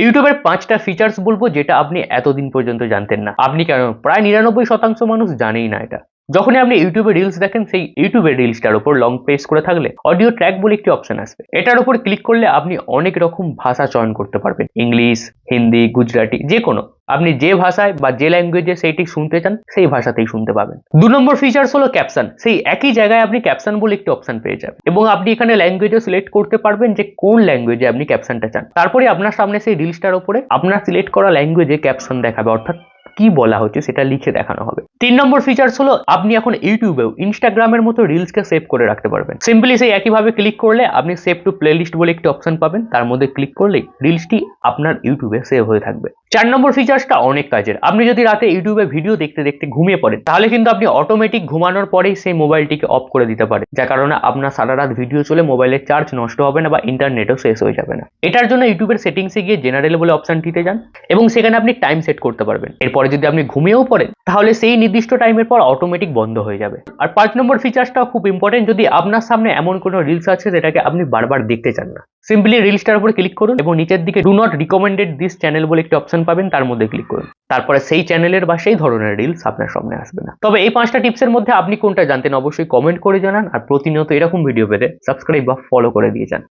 ইউটিউবের 5টা ফিচার্স বলবো যেটা আপনি এতদিন পর্যন্ত জানতেন না। আপনি কেন, প্রায় 99% মানুষ জানেই না এটা। যখনই আপনি ইউটিউবে রিলস দেখেন, সেই ইউটিউবের রিলসটার উপর লং প্রেস করে থাকলে অডিও ট্র্যাক বলে একটি অপশন আসবে। এটার উপর ক্লিক করলে আপনি অনেক রকম ভাষা চয়ন করতে পারবেন, ইংলিশ, হিন্দি, গুজরাটি, যে কোনো। আপনি যে ভাষায় বা যে ল্যাঙ্গুয়েজে সেইটি শুনতে চান সেই ভাষাতেই শুনতে পাবেন। 2 নম্বর ফিচার্স হলো ক্যাপশন। সেই একই জায়গায় আপনি ক্যাপশন বলে একটি অপশন পেয়ে যাবেন এবং আপনি এখানে ল্যাঙ্গুয়েজও সিলেক্ট করতে পারবেন যে কোন ল্যাঙ্গুয়েজে আপনি ক্যাপশনটা চান। তারপরে আপনার সামনে সেই রিলসটার উপরে আপনার সিলেক্ট করা ল্যাঙ্গুয়েজে ক্যাপশন দেখাবে, অর্থাৎ কি বলা হচ্ছে সেটা লিখে দেখানো হবে। 3 নম্বর ফিচার্স হলো আপনি এখন ইউটিউবেও ইনস্টাগ্রামের মতো রিলসকে সেভ করে রাখতে পারবেন। সিম্পলি সেই একইভাবে ক্লিক করলে আপনি সেভ টু প্লেলিস্ট বলে একটি অপশন পাবেন, তার মধ্যে ক্লিক করলেই রিলসটি আপনার ইউটিউবে সেভ হয়ে থাকবে। 4 নম্বর ফিচার্সটা অনেক কাজের। আপনি যদি রাতে ইউটিউবে ভিডিও দেখতে দেখতে ঘুমিয়ে পড়েন, তাহলে কিন্তু আপনি অটোমেটিক ঘুমানোর পরেই সেই মোবাইলটিকে অফ করে দিতে পারেন, যার কারণে আপনার সারা রাত ভিডিও চলে মোবাইলের চার্জ নষ্ট হবে না বা ইন্টারনেটও শেষ হয়ে যাবে না। এটার জন্য ইউটিউবের সেটিংসে গিয়ে জেনারেল বলে অপশনটিতে যান এবং সেখানে আপনি টাইম সেট করতে পারবেন। এরপরে যদি আপনি ঘুমিয়েও পড়েন তাহলে সেই নির্দিষ্ট টাইমের পর অটোমেটিক বন্ধ হয়ে যাবে। আর 5 নম্বর ফিচার্সটাও খুব ইম্পর্টেন্ট। যদি আপনার সামনে এমন কোনো রিলস আছে যেটাকে আপনি বারবার দেখতে চান না, সিম্পলি রিলসটার উপরে ক্লিক করুন এবং নিচের দিকে do not recommended this channel বলে একটি অপশন পাবেন, তার মধ্যে ক্লিক করুন। তারপরে সেই চ্যানেলের বা সেই ধরনের রিলস আপনার সামনে আসবে না। তবে এই 5টা টিপসের মধ্যে আপনি কোনটা জানতেন অবশ্যই কমেন্ট করে জানান, আর প্রতিনিয়ত এরকম ভিডিও পেতে সাবস্ক্রাইব বা ফলো করে দিয়ে যান।